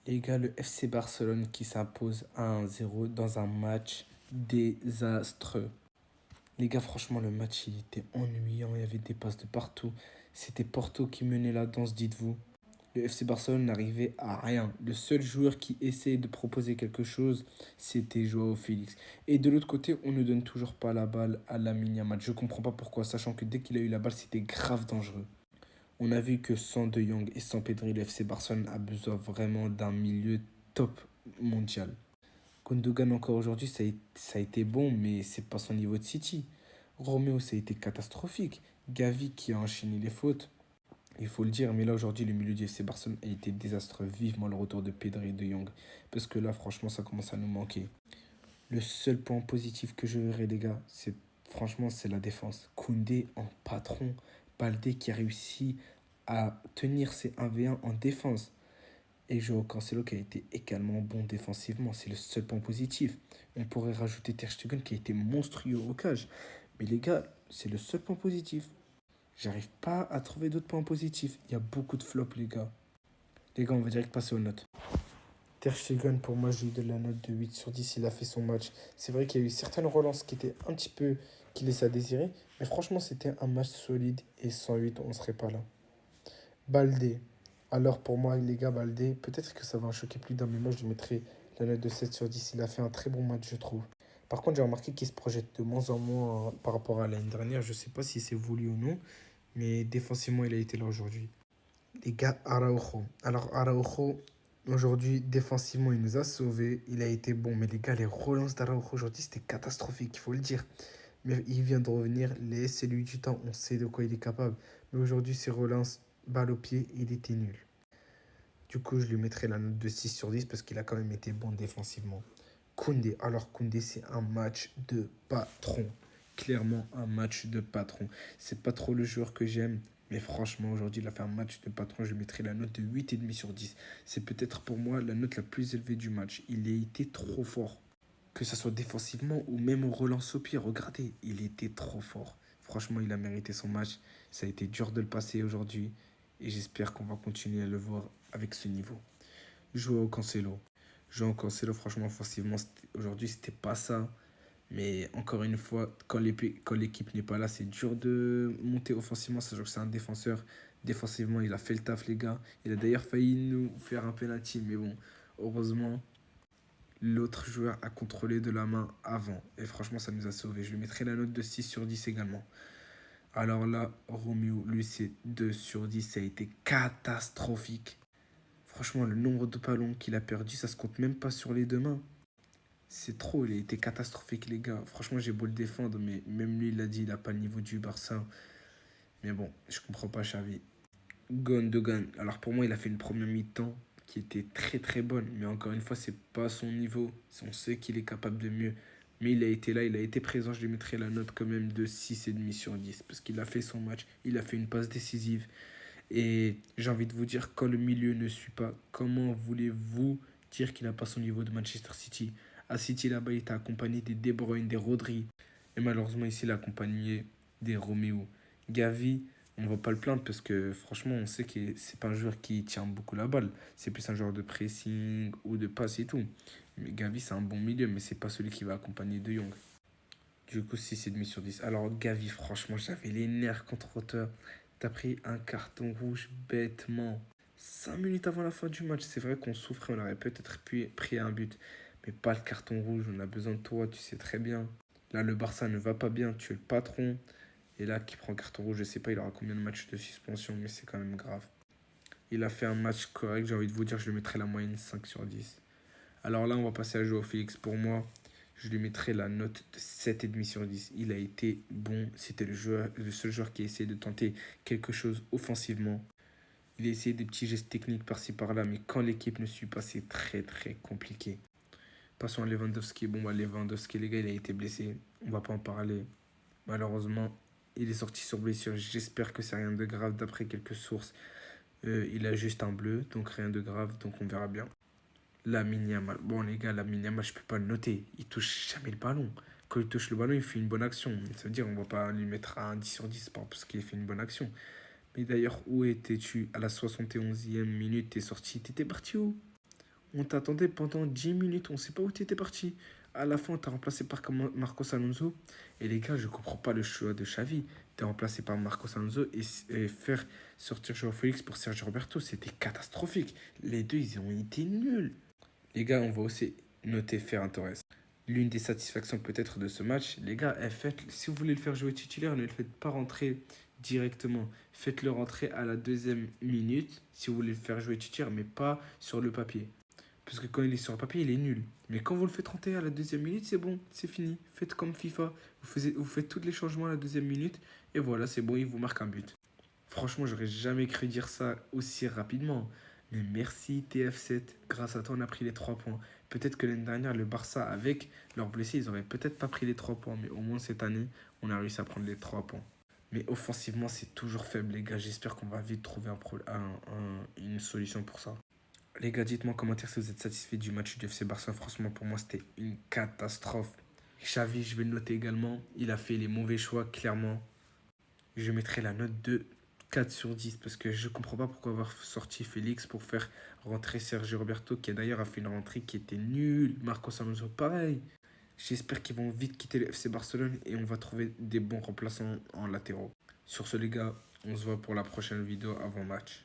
Les gars, le FC Barcelone qui s'impose 1-0 dans un match désastreux. Les gars, franchement, le match, il était ennuyant. Il y avait des passes de partout. C'était Porto qui menait la danse, dites-vous. Le FC Barcelone n'arrivait à rien. Le seul joueur qui essayait de proposer quelque chose, c'était Joao Félix. Et de l'autre côté, on ne donne toujours pas la balle à Lamine Yamal. Je ne comprends pas pourquoi, sachant que dès qu'il a eu la balle, c'était grave dangereux. On a vu que sans De Jong et sans Pedri, le FC Barcelone a besoin vraiment d'un milieu top mondial. Gundogan encore aujourd'hui, ça a été bon, mais c'est pas son niveau de City. Romeo, ça a été catastrophique. Gavi qui a enchaîné les fautes, il faut le dire, mais là aujourd'hui, le milieu du FC Barcelone a été désastreux. Vivement le retour de Pedri et de Jong, parce que là, franchement, ça commence à nous manquer. Le seul point positif que je verrai, les gars, c'est franchement, c'est la défense. Koundé en patron, Baldé qui a réussi à tenir ses 1v1 en défense. Et Joao Cancelo qui a été également bon défensivement, c'est le seul point positif. On pourrait rajouter Ter Stegen qui a été monstrueux au cage. Mais les gars, c'est le seul point positif. J'arrive pas à trouver d'autres points positifs. Il y a beaucoup de flops, les gars. Les gars, on va direct passer aux notes. Ter Stegen, pour moi, j'ai eu de la note de 8 sur 10. Il a fait son match. C'est vrai qu'il y a eu certaines relances qui étaient un petit peu qui laissaient à désirer. Mais franchement, c'était un match solide. Et sans 8, on ne serait pas là. Baldé. Alors pour moi, les gars, Baldé, peut-être que ça va en choquer plus d'un, mais moi je lui mettrai la note de 7 sur 10. Il a fait un très bon match, je trouve. Par contre, j'ai remarqué qu'il se projette de moins en moins par rapport à l'année dernière. Je ne sais pas si c'est voulu ou non, mais défensivement, il a été là aujourd'hui. Les gars, Araujo. Alors Araujo, aujourd'hui, défensivement, il nous a sauvés. Il a été bon, mais les gars, les relances d'Araujo aujourd'hui, c'était catastrophique, il faut le dire. Mais il vient de revenir, laissez-lui du temps, on sait de quoi il est capable. Mais aujourd'hui, ses relances, balle au pied, il était nul. Du coup, je lui mettrai la note de 6 sur 10 parce qu'il a quand même été bon défensivement. Koundé. Alors, Koundé, c'est un match de patron. Clairement, un match de patron. C'est pas trop le joueur que j'aime. Mais franchement, aujourd'hui, il a fait un match de patron. Je lui mettrai la note de 8,5 sur 10. C'est peut-être pour moi la note la plus élevée du match. Il a été trop fort. Que ce soit défensivement ou même au relance au pied. Regardez, il était trop fort. Franchement, il a mérité son match. Ça a été dur de le passer aujourd'hui. Et j'espère qu'on va continuer à le voir avec ce niveau. Joao Cancelo. Joao Cancelo, franchement, offensivement, aujourd'hui, c'était pas ça. Mais encore une fois, quand l'équipe n'est pas là, c'est dur de monter offensivement, sachant que c'est un défenseur. Défensivement, il a fait le taf, les gars. Il a d'ailleurs failli nous faire un penalty, mais bon, heureusement, l'autre joueur a contrôlé de la main avant. Et franchement, ça nous a sauvés. Je lui mettrai la note de 6 sur 10 également. Alors là, Romeo, lui, c'est 2 sur 10. Ça a été catastrophique. Franchement, le nombre de ballons qu'il a perdu, ça se compte même pas sur les deux mains. C'est trop, il a été catastrophique, les gars. Franchement, j'ai beau le défendre, mais même lui, il a dit, il n'a pas le niveau du Barça. Mais bon, je comprends pas Xavi. Gundogan. Alors pour moi, il a fait une première mi-temps qui était très très bonne. Mais encore une fois, c'est pas son niveau. On sait qu'il est capable de mieux. Mais il a été là, il a été présent. Je lui mettrai la note quand même de 6,5 sur 10. Parce qu'il a fait son match. Il a fait une passe décisive. Et j'ai envie de vous dire, quand le milieu ne suit pas, comment voulez-vous dire qu'il n'a pas son niveau de Manchester City? À City, là-bas, il était accompagné des De Bruyne, des Rodri. Et malheureusement, ici, il est accompagné des Romeo. Gavi, on ne va pas le plaindre parce que franchement, on sait que c'est pas un joueur qui tient beaucoup la balle. C'est plus un joueur de pressing ou de passe et tout. Mais Gavi, c'est un bon milieu, mais c'est pas celui qui va accompagner De Jong. Du coup, 6,5 sur 10. Alors, Gavi, franchement, j'avais les nerfs contre auteur. T'as pris un carton rouge bêtement. 5 minutes avant la fin du match. C'est vrai qu'on souffrait, on aurait peut-être pris un but. Mais pas le carton rouge. On a besoin de toi, tu sais très bien. Là, le Barça ne va pas bien. Tu es le patron. Et là, qui prend carton rouge, je sais pas, il aura combien de matchs de suspension, mais c'est quand même grave. Il a fait un match correct. J'ai envie de vous dire, je lui mettrai la moyenne 5 sur 10. Alors là, on va passer à Joao Félix. Pour moi, je lui mettrai la note de 7,5 sur 10. Il a été bon. C'était le seul joueur qui a essayé de tenter quelque chose offensivement. Il a essayé des petits gestes techniques par-ci par-là, mais quand l'équipe ne suit pas, c'est très très compliqué. Passons à Lewandowski. Bon, bah, Lewandowski, les gars, il a été blessé. On va pas en parler. Malheureusement, il est sorti sur blessure. J'espère que c'est rien de grave d'après quelques sources. Il a juste un bleu, donc rien de grave, donc on verra bien. Lamine Yamal. Bon, les gars, Lamine Yamal, je peux pas le noter. Il touche jamais le ballon. Quand il touche le ballon, il fait une bonne action. Ça veut dire on va pas lui mettre un 10 sur 10 parce qu'il fait une bonne action. Mais d'ailleurs, où étais-tu à la 71e minute? T'es sorti, t'étais parti où? On t'attendait pendant 10 minutes, on sait pas où tu étais parti. À la fin, on t'a remplacé par Marcos Alonso. Et les gars, je comprends pas le choix de Xavi. T'es remplacé par Marcos Alonso et faire sortir Joao Félix pour Sergio Roberto, c'était catastrophique. Les deux, ils ont été nuls. Les gars, on va aussi noter Ferran Torres. L'une des satisfactions peut-être de ce match, les gars, si vous voulez le faire jouer titulaire, ne le faites pas rentrer directement. Faites-le rentrer à la deuxième minute si vous voulez le faire jouer titulaire, mais pas sur le papier. Parce que quand il est sur le papier, il est nul. Mais quand vous le faites rentrer à la deuxième minute, c'est bon, c'est fini. Faites comme FIFA. Vous faites tous les changements à la deuxième minute. Et voilà, c'est bon, il vous marque un but. Franchement, j'aurais jamais cru dire ça aussi rapidement. Mais merci TF7. Grâce à toi, on a pris les 3 points. Peut-être que l'année dernière, le Barça, avec leurs blessés, ils auraient peut-être pas pris les 3 points. Mais au moins cette année, on a réussi à prendre les 3 points. Mais offensivement, c'est toujours faible, les gars. J'espère qu'on va vite trouver une solution pour ça. Les gars, dites-moi en commentaire si vous êtes satisfait du match du FC Barça. Franchement, pour moi, c'était une catastrophe. Xavi, je vais le noter également. Il a fait les mauvais choix, clairement. Je mettrai la note de 4 sur 10 parce que je comprends pas pourquoi avoir sorti Félix pour faire rentrer Sergio Roberto qui d'ailleurs a fait une rentrée qui était nulle. Marcos Alonso, pareil. J'espère qu'ils vont vite quitter le FC Barcelone et on va trouver des bons remplaçants en latéraux. Sur ce, les gars, on se voit pour la prochaine vidéo avant match.